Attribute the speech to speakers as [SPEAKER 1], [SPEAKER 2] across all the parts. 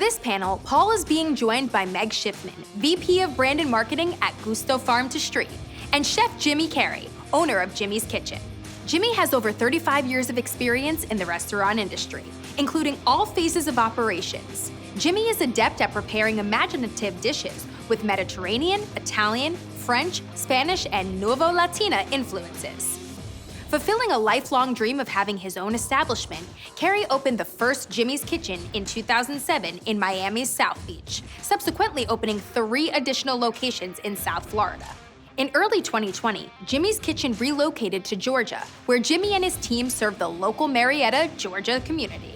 [SPEAKER 1] this panel, Paul is being joined by Meg Schiffman, VP of Brand and Marketing at Gusto Farm to Street, and Chef Jimmy Carey, owner of Jimmy's Kitchen. Jimmy has over 35 years of experience in the restaurant industry, including all phases of operations. Jimmy is adept at preparing imaginative dishes with Mediterranean, Italian, French, Spanish, and Nuevo Latina influences. Fulfilling a lifelong dream of having his own establishment, Carey opened the first Jimmy's Kitchen in 2007 in Miami's South Beach, subsequently opening 3 additional locations in South Florida. In early 2020, Jimmy's Kitchen relocated to Georgia, where Jimmy and his team serve the local Marietta, Georgia community.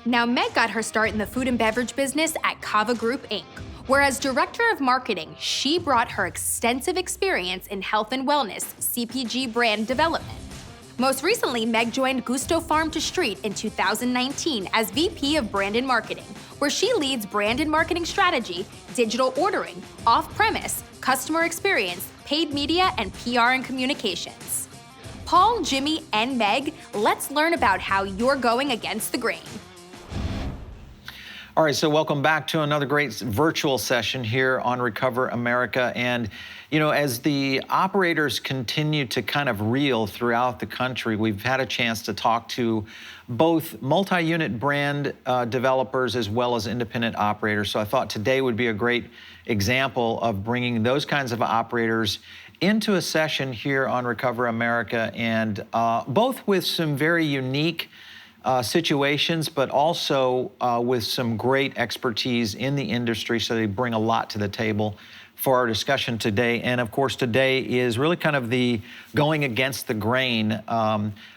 [SPEAKER 1] Now, Meg got her start in the food and beverage business at Cava Group, Inc., where as Director of Marketing, she brought her extensive experience in health and wellness, CPG brand development. Most recently, Meg joined Gusto Farm to Street in 2019 as VP of Brand and Marketing, where she leads brand and marketing strategy, digital ordering, off-premise, customer experience, paid media, and PR and communications. Paul, Jimmy, and Meg, let's learn about how you're going against the grain.
[SPEAKER 2] All right, so welcome back to another great virtual session here on Recover America. And, you know, as the operators continue to kind of reel throughout the country, we've had a chance to talk to both multi-unit brand developers as well as independent operators. So I thought today would be a great example of bringing those kinds of operators into a session here on Recover America, and both with some very unique situations, but also with some great expertise in the industry, so they bring a lot to the table for our discussion today. And of course, today is really kind of the going against the grain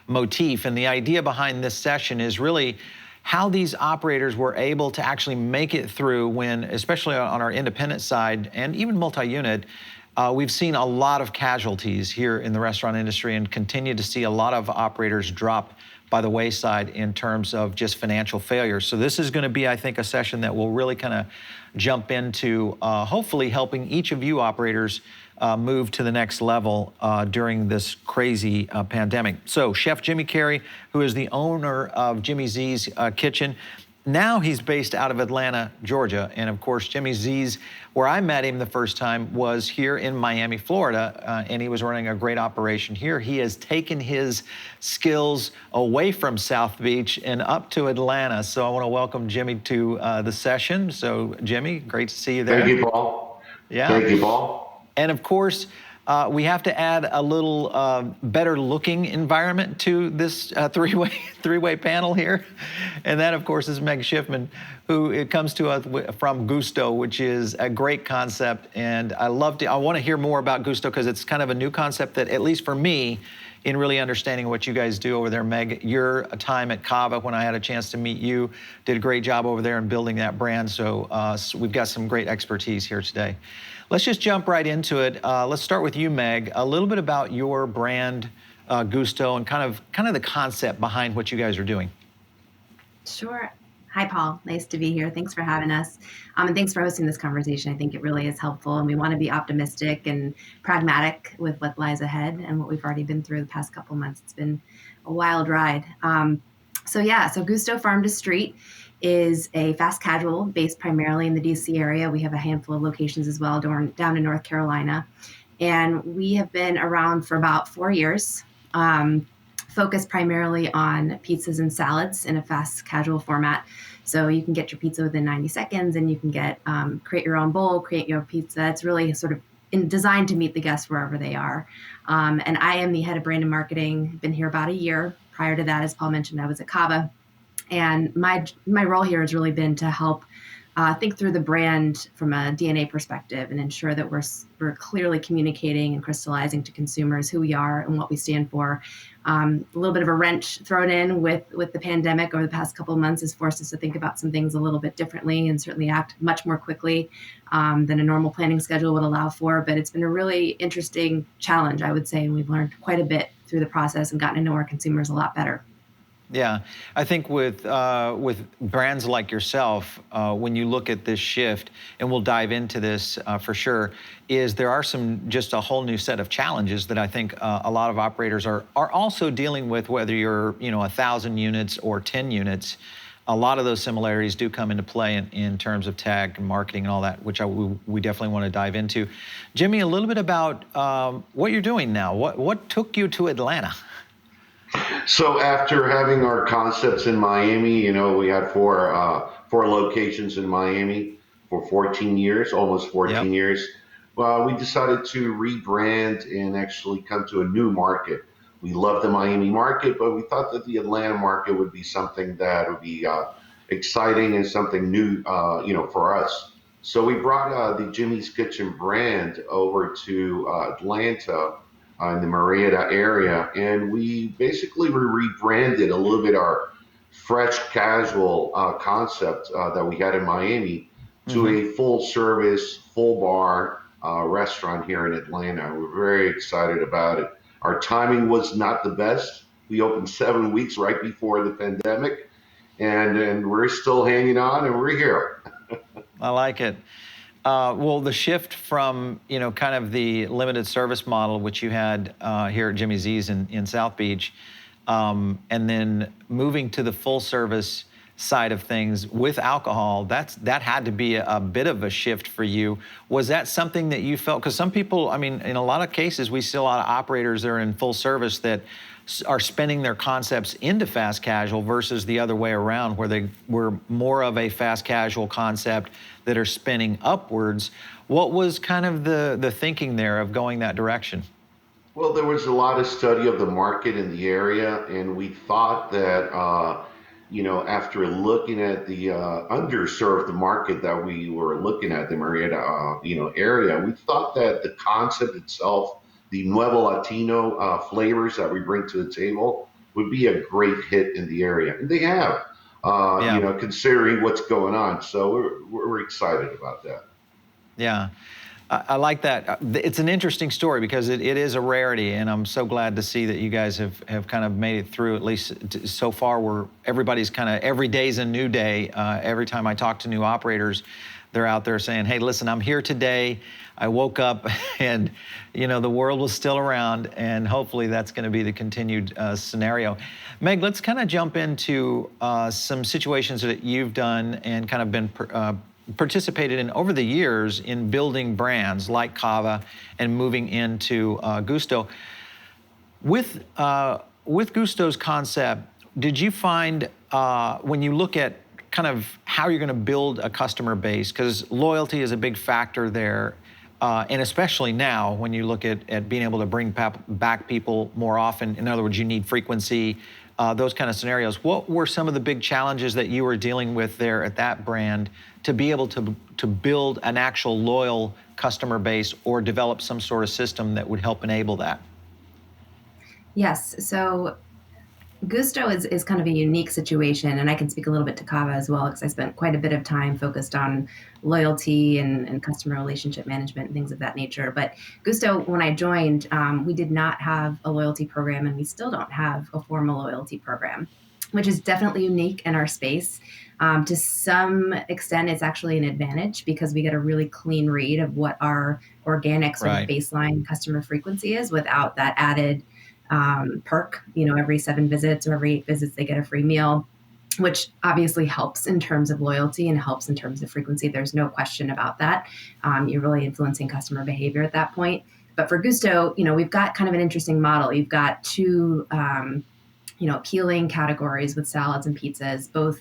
[SPEAKER 2] motif. And the idea behind this session is really how these operators were able to actually make it through when, especially on our independent side and even multi-unit, we've seen a lot of casualties here in the restaurant industry and continue to see a lot of operators drop by the wayside in terms of just financial failure. So this is going to be, I think, a session that will really kind of jump into hopefully helping each of you operators move to the next level during this crazy pandemic. So Chef Jimmy Carey, who is the owner of Jimmy Z's Kitchen, now he's based out of Atlanta, Georgia. And of course, Jimmy Z's, where I met him the first time, was here in Miami, Florida, and he was running a great operation here. He has taken his skills away from South Beach and up to Atlanta. So I want to welcome Jimmy to the session. So Jimmy, great to see you there.
[SPEAKER 3] Thank you, Paul.
[SPEAKER 2] Yeah.
[SPEAKER 3] Thank you, Paul.
[SPEAKER 2] And of course, we have to add a little better looking environment to this three-way panel here. And that, of course, is Meg Schiffman, who it comes to us from Gusto, which is a great concept. And I want to hear more about Gusto because it's kind of a new concept that, at least for me, in really understanding what you guys do over there. Meg, your time at Cava, when I had a chance to meet you, did a great job over there in building that brand. So we've got some great expertise here today. Let's just jump right into it. Let's start with you, Meg. A little bit about your brand, Gusto, and kind of the concept behind what you guys are doing.
[SPEAKER 4] Sure. Hi, Paul. Nice to be here. Thanks for having us. And thanks for hosting this conversation. I think it really is helpful, and we want to be optimistic and pragmatic with what lies ahead and what we've already been through the past couple of months. It's been a wild ride. So Gusto Farm to Street is a fast casual based primarily in the DC area. We have a handful of locations as well down in North Carolina. And we have been around for about 4 years, focused primarily on pizzas and salads in a fast casual format. So you can get your pizza within 90 seconds and you can get create your own bowl, create your pizza. It's really sort of designed to meet the guests wherever they are. And I am the head of brand and marketing, been here about a year. Prior to that, as Paul mentioned, I was at Cava. And my role here has really been to help think through the brand from a DNA perspective and ensure that we're clearly communicating and crystallizing to consumers who we are and what we stand for. A little bit of a wrench thrown in with the pandemic over the past couple of months has forced us to think about some things a little bit differently and certainly act much more quickly than a normal planning schedule would allow for. But it's been a really interesting challenge, I would say, and we've learned quite a bit through the process and gotten to know our consumers a lot better.
[SPEAKER 2] Yeah, I think with brands like yourself, when you look at this shift, and we'll dive into this for sure, is there are just a whole new set of challenges that I think a lot of operators are also dealing with, whether you're 1,000 units or 10 units. a lot of those similarities do come into play in terms of tag and marketing and all that, which we definitely want to dive into. Jimmy, a little bit about what you're doing now. What took you to Atlanta?
[SPEAKER 3] So after having our concepts in Miami, we had four locations in Miami for 14 years, almost 14
[SPEAKER 2] Yep.
[SPEAKER 3] years. Well, we decided to rebrand and actually come to a new market. We love the Miami market, but we thought that the Atlanta market would be something that would be exciting and something new, for us. So we brought the Jimmy's Kitchen brand over to Atlanta in the Marietta area, and we basically rebranded a little bit our fresh casual concept that we had in Miami to
[SPEAKER 2] Mm-hmm.
[SPEAKER 3] a full service, full bar restaurant here in Atlanta. We're very excited about it. Our timing was not the best. We opened 7 weeks right before the pandemic, and we're still hanging on, and we're here.
[SPEAKER 2] I like it. Well, the shift from, kind of the limited service model, which you had here at Jimmy Z's in South Beach, and then moving to the full service side of things with alcohol, that had to be a bit of a shift for you. Was that something that you felt? Because some people, in a lot of cases, we see a lot of operators that are in full service that are spinning their concepts into fast casual versus the other way around, where they were more of a fast casual concept that are spinning upwards. What was kind of the thinking there of going that direction?
[SPEAKER 3] Well, there was a lot of study of the market in the area, and we thought that, after looking at the underserved market that we were looking at, the Marietta, area, we thought that the concept itself, the Nuevo Latino flavors that we bring to the table, would be a great hit in the area, and they have,
[SPEAKER 2] Yeah.
[SPEAKER 3] considering what's going on. So we're excited about that.
[SPEAKER 2] Yeah. I like that. It's an interesting story because it is a rarity, and I'm so glad to see that you guys have kind of made it through, at least so far, where everybody's kind of, every day's a new day. Every time I talk to new operators, they're out there saying, hey, listen, I'm here today. I woke up and, the world was still around, and hopefully that's going to be the continued scenario. Meg, let's kind of jump into some situations that you've done and kind of been participated in over the years in building brands like Cava and moving into Gusto. With Gusto's concept, did you find when you look at kind of how you're going to build a customer base, because loyalty is a big factor there, and especially now when you look at being able to bring back people more often. In other words, you need frequency, those kind of scenarios. What were some of the big challenges that you were dealing with there at that brand to be able to build an actual loyal customer base or develop some sort of system that would help enable that?
[SPEAKER 4] Yes. So Gusto is kind of a unique situation, and I can speak a little bit to Cava as well, because I spent quite a bit of time focused on loyalty and customer relationship management and things of that nature. But Gusto, when I joined, we did not have a loyalty program, and we still don't have a formal loyalty program, which is definitely unique in our space. To some extent, it's actually an advantage because we get a really clean read of what our organic sort of baseline customer frequency is without that added perk, every 7 visits or every 8 visits, they get a free meal, which obviously helps in terms of loyalty and helps in terms of frequency. There's no question about that. You're really influencing customer behavior at that point. But for Gusto, we've got kind of an interesting model. You've got two, appealing categories with salads and pizzas. Both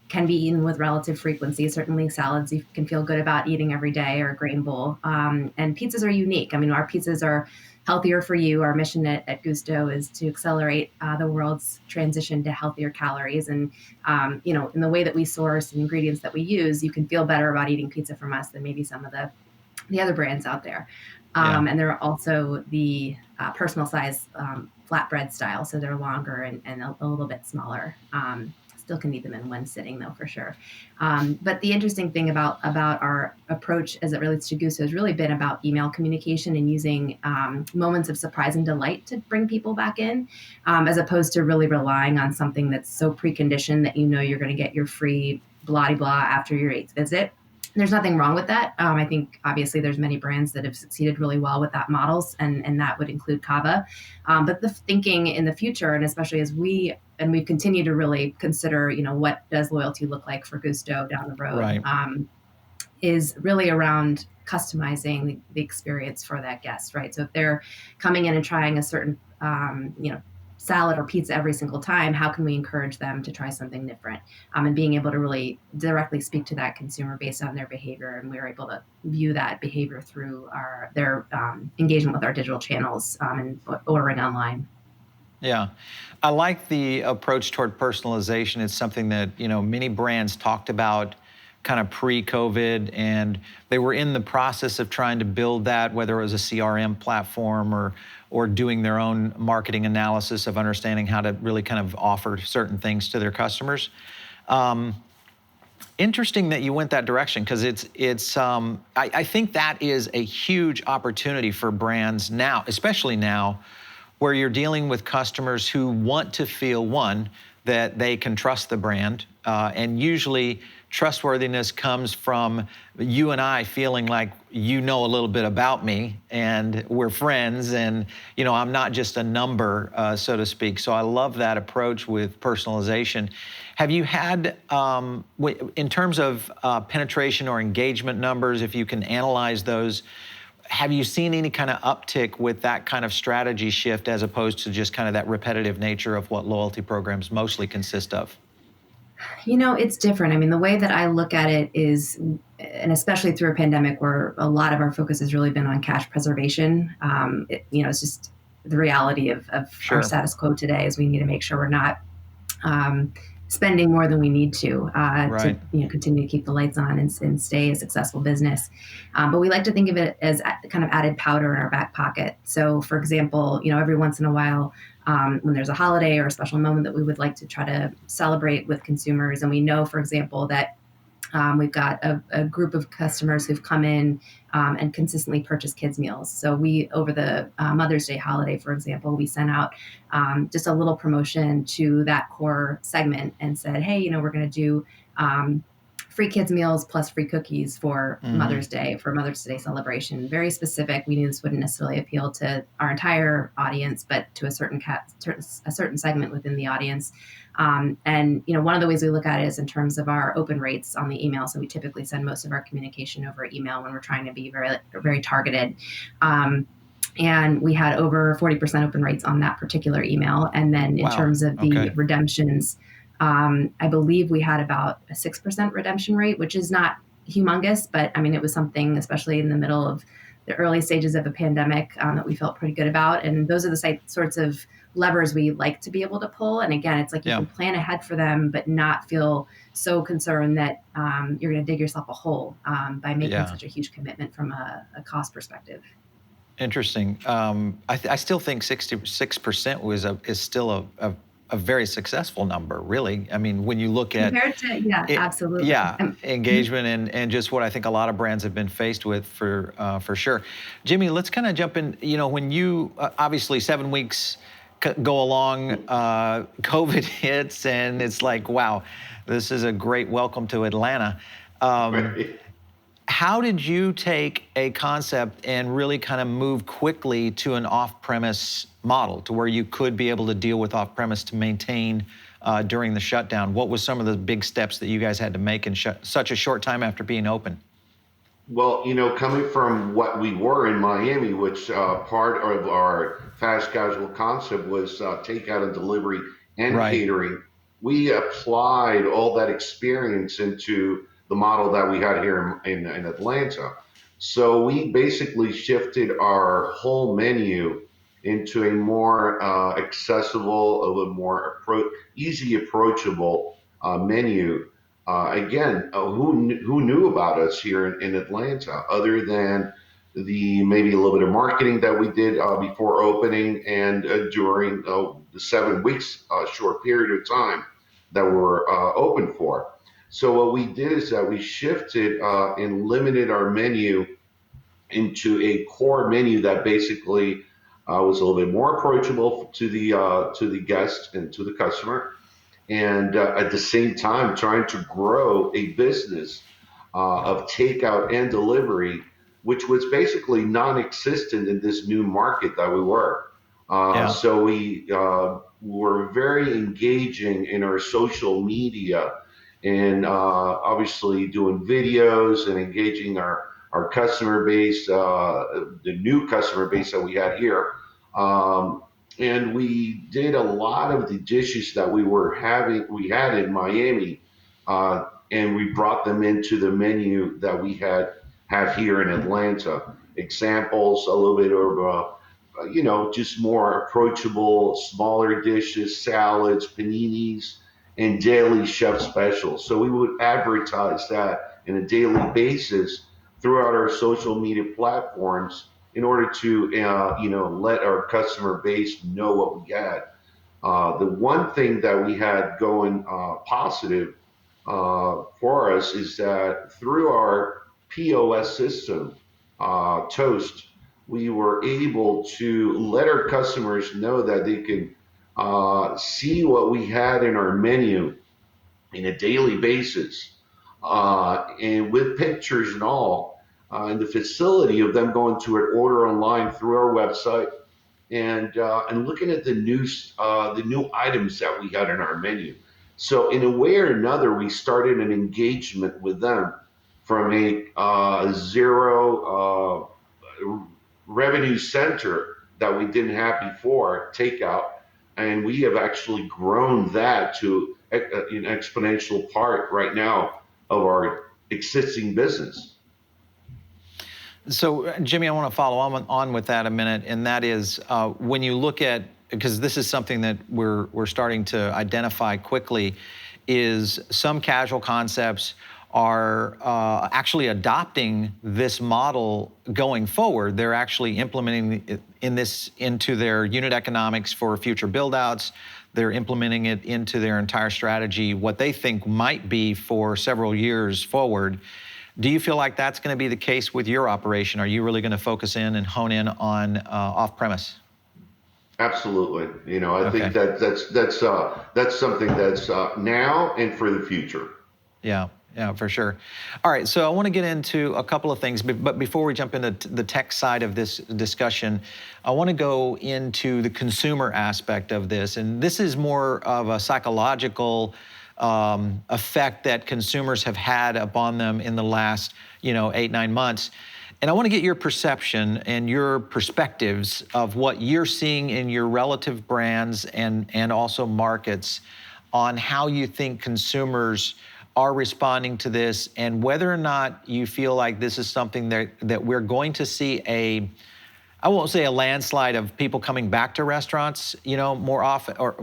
[SPEAKER 4] can be eaten with relative frequency. Certainly salads you can feel good about eating every day, or a grain bowl. And pizzas are unique. Our pizzas are healthier for you. Our mission at Gusto is to accelerate the world's transition to healthier calories. And, in the way that we source and ingredients that we use, you can feel better about eating pizza from us than maybe some of the other brands out there. And there are also the personal size flatbread style. So they're longer and a little bit smaller. Still can eat them in one sitting, though, for sure. But the interesting thing about our approach as it relates to Gusto has really been about email communication and using moments of surprise and delight to bring people back in, as opposed to really relying on something that's so preconditioned that you're going to get your free blah-de-blah after your 8th visit. There's nothing wrong with that. I think obviously there's many brands that have succeeded really well with that models, and that would include Cava. But the thinking in the future, and especially as we and we've continued to really consider, what does loyalty look like for Gusto down the road,
[SPEAKER 2] Right.
[SPEAKER 4] Is really around customizing the experience for that guest, right? So if they're coming in and trying a certain, salad or pizza every single time, how can we encourage them to try something different? And being able to really directly speak to that consumer based on their behavior, and we're able to view that behavior through their engagement with our digital channels and ordering online.
[SPEAKER 2] Yeah, I like the approach toward personalization. It's something that many brands talked about kind of pre-COVID, and they were in the process of trying to build that, whether it was a CRM platform or doing their own marketing analysis of understanding how to really kind of offer certain things to their customers. Interesting that you went that direction, because I think that is a huge opportunity for brands now, especially now, where you're dealing with customers who want to feel, one, that they can trust the brand, and usually trustworthiness comes from you and I feeling like a little bit about me and we're friends, and I'm not just a number, so to speak. So I love that approach with personalization. Have you had, in terms of penetration or engagement numbers, if you can analyze those, have you seen any kind of uptick with that kind of strategy shift as opposed to just kind of that repetitive nature of what loyalty programs mostly consist of?
[SPEAKER 4] It's different. I mean, the way that I look at it is, and especially through a pandemic where a lot of our focus has really been on cash preservation, it's just the reality of
[SPEAKER 2] Sure.
[SPEAKER 4] our status quo today is we need to make sure we're not spending more than we need to
[SPEAKER 2] Right.
[SPEAKER 4] continue to keep the lights on and stay a successful business. But we like to think of it as kind of added powder in our back pocket. So, for example, every once in a while, when there's a holiday or a special moment that we would like to try to celebrate with consumers, and we know, for example, that we've got a group of customers who've come in and consistently purchased kids' meals. So we, over the Mother's Day holiday, for example, we sent out just a little promotion to that core segment and said, hey, we're going to do free kids' meals plus free cookies for Mother's Day, for Mother's Day celebration. Very specific. We knew this wouldn't necessarily appeal to our entire audience, but to a certain segment within the audience. And one of the ways we look at it is in terms of our open rates on the email. So we typically send most of our communication over email when we're trying to be very, very targeted. And we had over 40% open rates on that particular email. And then in terms of the redemptions, I believe we had about a 6% redemption rate, which is not humongous, but I mean, it was something, especially in the middle of the early stages of a pandemic, that we felt pretty good about. And those are the sorts of levers we like to be able to pull. And again, it's like you can plan ahead for them, but not feel so concerned that you're going to dig yourself a hole by making such a huge commitment from a cost perspective.
[SPEAKER 2] Interesting. I still think 66% is still a very successful number, really. I mean, when you look at
[SPEAKER 4] compared to, absolutely.
[SPEAKER 2] Engagement and just what I think a lot of brands have been faced with for sure. Jimmy, let's kind of jump in. When you obviously 7 weeks go along, COVID hits, and it's like, wow, this is a great welcome to Atlanta. How did you take a concept and really kind of move quickly to an off-premise model to where you could be able to deal with off-premise to maintain during the shutdown? What was some of the big steps that you guys had to make in such a short time after being open?
[SPEAKER 3] Well, coming from what we were in Miami, which part of our fast casual concept was takeout and delivery and catering, we applied all that experience into the model that we had here in Atlanta. So we basically shifted our whole menu into a more accessible, a little more easy approachable menu. Again, who knew about us here in Atlanta other than maybe a little bit of marketing that we did before opening and during the 7 weeks short period of time that we were open for. So what we did is that we shifted and limited our menu into a core menu that basically was a little bit more approachable to the guest and to the customer, and at the same time trying to grow a business of takeout and delivery, which was basically non-existent in this new market that we were.
[SPEAKER 2] Yeah.
[SPEAKER 3] So we were very engaging in our social media and obviously doing videos and engaging our customer base, the new customer base that we had here. Um, and we did a lot of the dishes that we had in Miami, and we brought them into the menu that we have here in Atlanta. Examples, a little bit of just more approachable, smaller dishes, salads, paninis, and daily chef specials. So we would advertise that on a daily basis throughout our social media platforms in order to, let our customer base know what we had. The one thing that we had going positive for us is that through our POS system, Toast, we were able to let our customers know that they can see what we had in our menu in a daily basis, and with pictures and all, and the facility of them going to an order online through our website and looking at the new items that we had in our menu. So in a way or another, we started an engagement with them from a zero revenue center that we didn't have before, takeout, and we have actually grown that to an exponential part right now of our existing business.
[SPEAKER 2] So, Jimmy, I want to follow on with that a minute, and that is when you look at, because this is something that we're starting to identify quickly, is some casual concepts are actually adopting this model going forward. They're actually implementing into their unit economics for future build-outs. They're implementing it into their entire strategy, what they think might be for several years forward. Do you feel like that's going to be the case with your operation? Are you really going to focus in and hone in on off-premise?
[SPEAKER 3] Absolutely. I
[SPEAKER 2] Okay.
[SPEAKER 3] think that's something that's now and for the future.
[SPEAKER 2] Yeah, for sure. All right, so I want to get into a couple of things, but before we jump into the tech side of this discussion, I want to go into the consumer aspect of this, and this is more of a psychological effect that consumers have had upon them in the last, 8-9 months. And I want to get your perception and your perspectives of what you're seeing in your relative brands and also markets on how you think consumers are responding to this, and whether or not you feel like this is something that we're going to see I won't say a landslide of people coming back to restaurants, more often or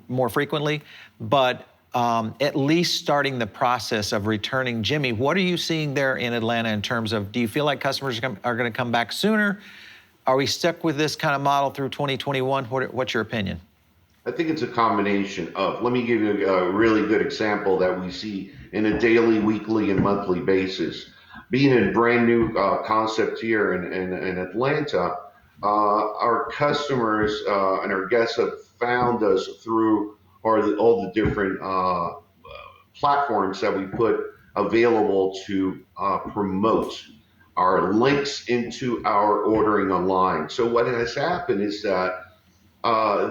[SPEAKER 2] more frequently, but at least starting the process of returning. Jimmy, what are you seeing there in Atlanta in terms of, do you feel like customers are going to come back sooner? Are we stuck with this kind of model through 2021? What's your opinion?
[SPEAKER 3] I think it's a combination of, let me give you a really good example that we see in a daily, weekly, and monthly basis. Being a brand new concept here in Atlanta, our customers and our guests have found us through all the different platforms that we put available to promote our links into our ordering online. So what has happened is that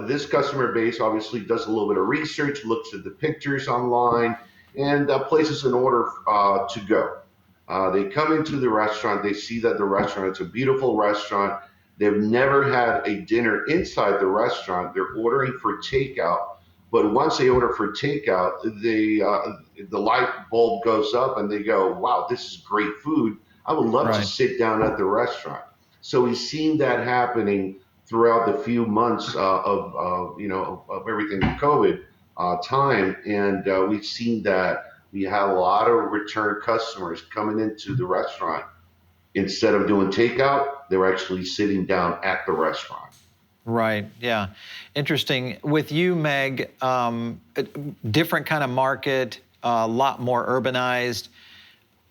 [SPEAKER 3] this customer base obviously does a little bit of research, looks at the pictures online, and places an order to go. They come into the restaurant, they see that the restaurant, it's a beautiful restaurant. They've never had a dinner inside the restaurant. They're ordering for takeout. But once they order for takeout, the light bulb goes up and they go, wow, this is great food. I would love to sit down at the restaurant. So we've seen that happening throughout the few months of everything with COVID time, and we've seen that we have a lot of return customers coming into the restaurant. Instead of doing takeout, they're actually sitting down at the restaurant.
[SPEAKER 2] Right. Yeah. Interesting. With you, Meg, different kind of market, a lot more urbanized.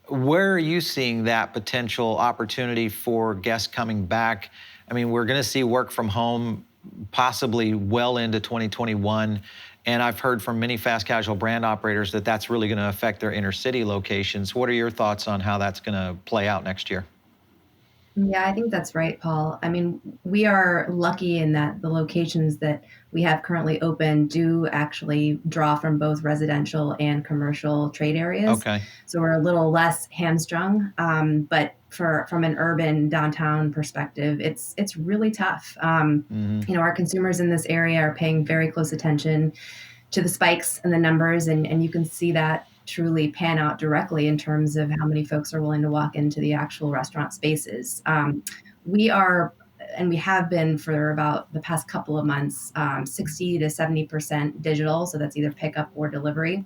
[SPEAKER 2] Where are you seeing that potential opportunity for guests coming back? I mean, we're going to see work from home possibly well into 2021. And I've heard from many fast casual brand operators that that's really going to affect their inner city locations. What are your thoughts on how that's going to play out next year?
[SPEAKER 4] Yeah, I think that's right, Paul. I mean, we are lucky in that the locations that we have currently open do actually draw from both residential and commercial trade areas.
[SPEAKER 2] Okay.
[SPEAKER 4] So we're a little less hamstrung. But from an urban downtown perspective, it's really tough. Our consumers in this area are paying very close attention to the spikes and the numbers, and you can see that truly pan out directly in terms of how many folks are willing to walk into the actual restaurant spaces. We are, and we have been for about the past couple of months, 60 to 70% digital. So that's either pickup or delivery.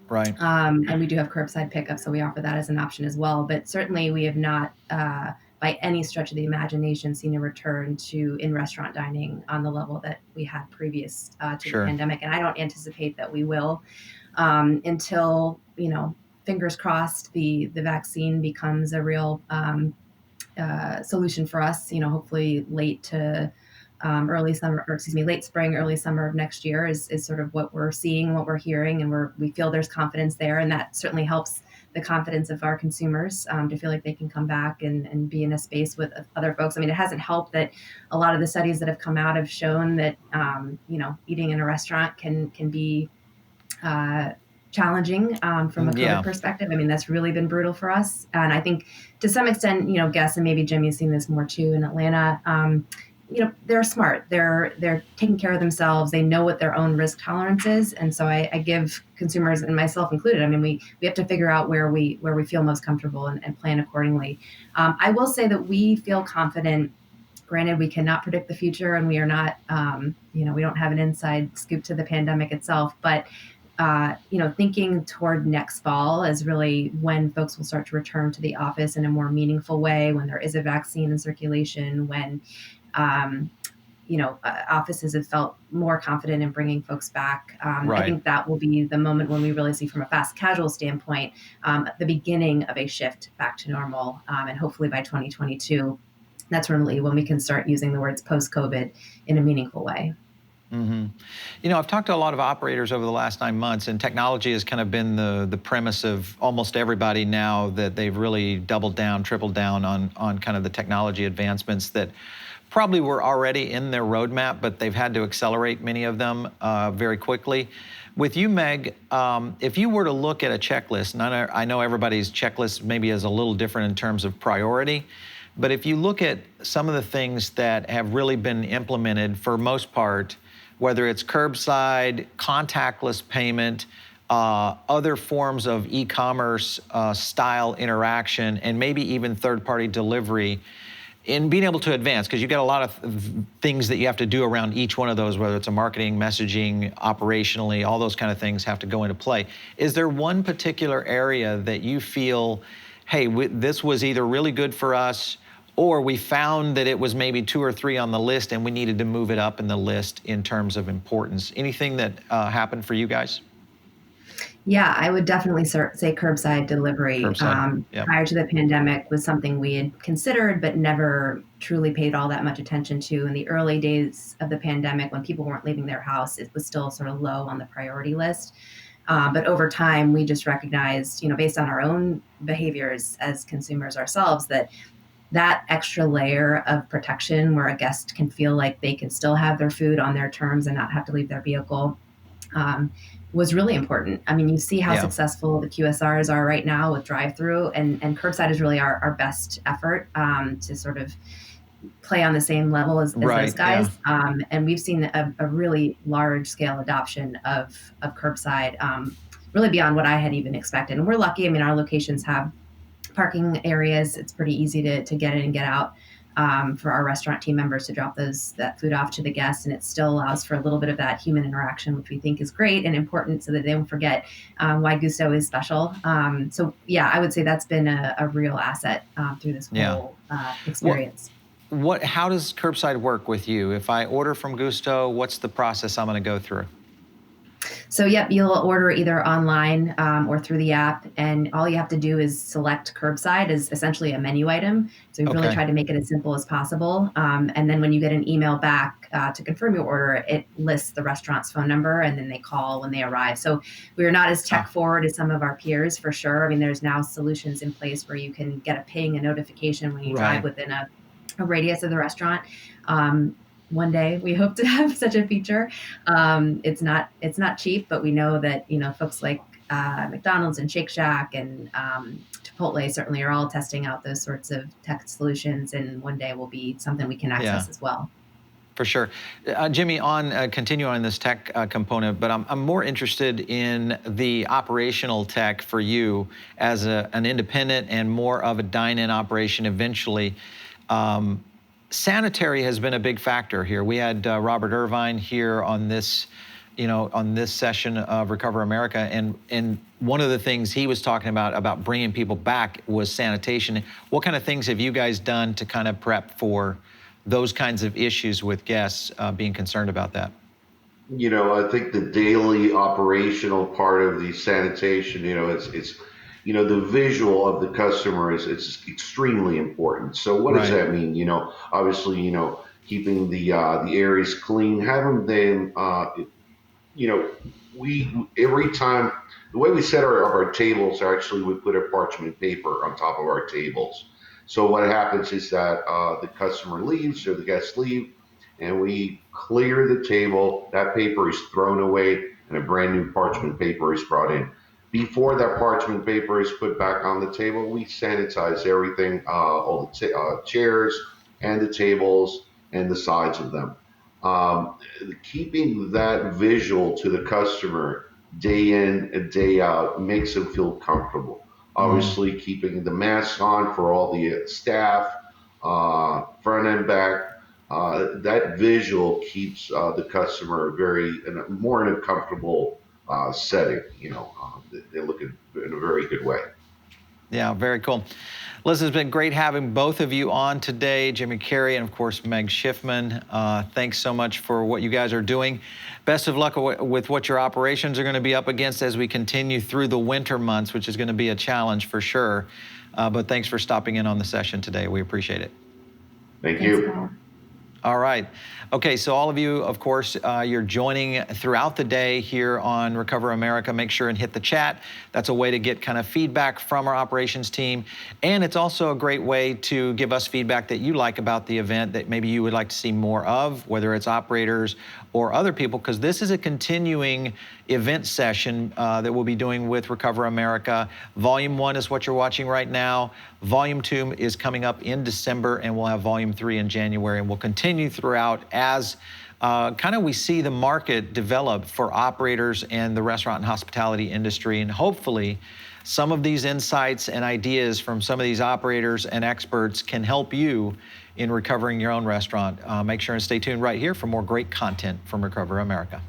[SPEAKER 2] Right.
[SPEAKER 4] And we do have curbside pickup, so we offer that as an option as well. But certainly we have not, by any stretch of the imagination, seen a return to in-restaurant dining on the level that we had previous to the pandemic. And I don't anticipate that we will until, fingers crossed, the vaccine becomes a real solution for us, hopefully late to early summer, or excuse me, late spring, early summer of next year is sort of what we're seeing, what we're hearing, and we feel there's confidence there, and that certainly helps the confidence of our consumers to feel like they can come back and be in a space with other folks. I mean, it hasn't helped that a lot of the studies that have come out have shown that eating in a restaurant can be challenging from a COVID perspective. I mean, that's really been brutal for us, and I think to some extent, Gus and maybe Jimmy's seen this more too in Atlanta. They're smart. They're taking care of themselves. They know what their own risk tolerance is. And so I give consumers, and myself included, I mean, we have to figure out where we feel most comfortable and plan accordingly. I will say that we feel confident. Granted, we cannot predict the future, and we are not, we don't have an inside scoop to the pandemic itself, but thinking toward next fall as really when folks will start to return to the office in a more meaningful way, when there is a vaccine in circulation, when offices have felt more confident in bringing folks back.
[SPEAKER 2] Right.
[SPEAKER 4] I think that will be the moment when we really see, from a fast casual standpoint, the beginning of a shift back to normal. And hopefully by 2022, that's really when we can start using the words post-COVID in a meaningful way.
[SPEAKER 2] Mm-hmm. I've talked to a lot of operators over the last 9 months, and technology has kind of been the premise of almost everybody now, that they've really doubled down, tripled down on kind of the technology advancements that probably were already in their roadmap, but they've had to accelerate many of them very quickly. With you, Meg, if you were to look at a checklist, and I know everybody's checklist maybe is a little different in terms of priority, but if you look at some of the things that have really been implemented for most part, whether it's curbside, contactless payment, other forms of e-commerce style interaction, and maybe even third-party delivery, in being able to advance, because you've got a lot of things that you have to do around each one of those, whether it's a marketing, messaging, operationally, all those kind of things have to go into play. Is there one particular area that you feel, hey, this was either really good for us, or we found that it was maybe 2 or 3 on the list and we needed to move it up in the list in terms of importance? Anything that happened for you guys?
[SPEAKER 4] Yeah, I would definitely say curbside delivery. Prior to the pandemic was something we had considered, but never truly paid all that much attention to. In the early days of the pandemic, when people weren't leaving their house, it was still sort of low on the priority list. But over time, we just recognized, based on our own behaviors as consumers ourselves, that extra layer of protection where a guest can feel like they can still have their food on their terms and not have to leave their vehicle was really important. I mean, you see how successful the QSRs are right now with drive-through, and curbside is really our best effort to sort of play on the same level as those guys. And we've seen a really large-scale adoption of curbside, really beyond what I had even expected. And we're lucky. I mean, our locations have parking areas. It's pretty easy to get in and get out for our restaurant team members to drop that food off to the guests. And it still allows for a little bit of that human interaction, which we think is great and important, so that they don't forget why Gusto is special. So yeah, I would say that's been a real asset through this whole experience.
[SPEAKER 2] How does curbside work with you? If I order from Gusto, what's the process I'm going to go through?
[SPEAKER 4] So yep, you'll order either online or through the app, and all you have to do is select curbside as essentially a menu item. So we've really
[SPEAKER 2] Okay.
[SPEAKER 4] tried to make it as simple as possible. And then when you get an email back to confirm your order, it lists the restaurant's phone number, and then they call when they arrive. So we are not as tech forward as some of our peers, for sure. I mean, there's now solutions in place where you can get a ping, a notification when you drive within a radius of the restaurant. One day we hope to have such a feature. It's not cheap, but we know that folks like McDonald's and Shake Shack and Chipotle certainly are all testing out those sorts of tech solutions, and one day will be something we can access as well.
[SPEAKER 2] For sure. Jimmy, continue on this tech component, but I'm more interested in the operational tech for you as an independent and more of a dine-in operation eventually. Sanitary has been a big factor here. We had Robert Irvine here on this, on this session of Recover America, and one of the things he was talking about bringing people back was sanitation. What kind of things have you guys done to kind of prep for those kinds of issues with guests being concerned about that?
[SPEAKER 3] I think the daily operational part of the sanitation, it's the visual of the customer is extremely important. So what does that mean? Obviously, keeping the areas clean, having them, we every time the way we set our tables, actually we put a parchment paper on top of our tables. So what happens is that the customer leaves or the guests leave, and we clear the table. That paper is thrown away, and a brand new parchment paper is brought in. Before that parchment paper is put back on the table, we sanitize everything, all the chairs and the tables and the sides of them. Keeping that visual to the customer day in and day out makes them feel comfortable. Obviously, keeping the mask on for all the staff, front and back, that visual keeps the customer more in a comfortable setting. They look in a very good way.
[SPEAKER 2] Yeah, very cool. Listen, it's been great having both of you on today, Jimmy Carey and, of course, Meg Schiffman. Thanks so much for what you guys are doing. Best of luck with what your operations are going to be up against as we continue through the winter months, which is going to be a challenge for sure. But thanks for stopping in on the session today. We appreciate it.
[SPEAKER 3] Thank you.
[SPEAKER 2] All right. Okay, so all of you, of course, you're joining throughout the day here on Recover America. Make sure and hit the chat. That's a way to get kind of feedback from our operations team. And it's also a great way to give us feedback that you like about the event that maybe you would like to see more of, whether it's operators or other people, because this is a continuing event session that we'll be doing with Recover America. Volume 1 is what you're watching right now. Volume 2 is coming up in December, and we'll have Volume 3 in January, and we'll continue throughout as we see the market develop for operators and the restaurant and hospitality industry. And hopefully some of these insights and ideas from some of these operators and experts can help you in recovering your own restaurant. Make sure and stay tuned right here for more great content from Recover America.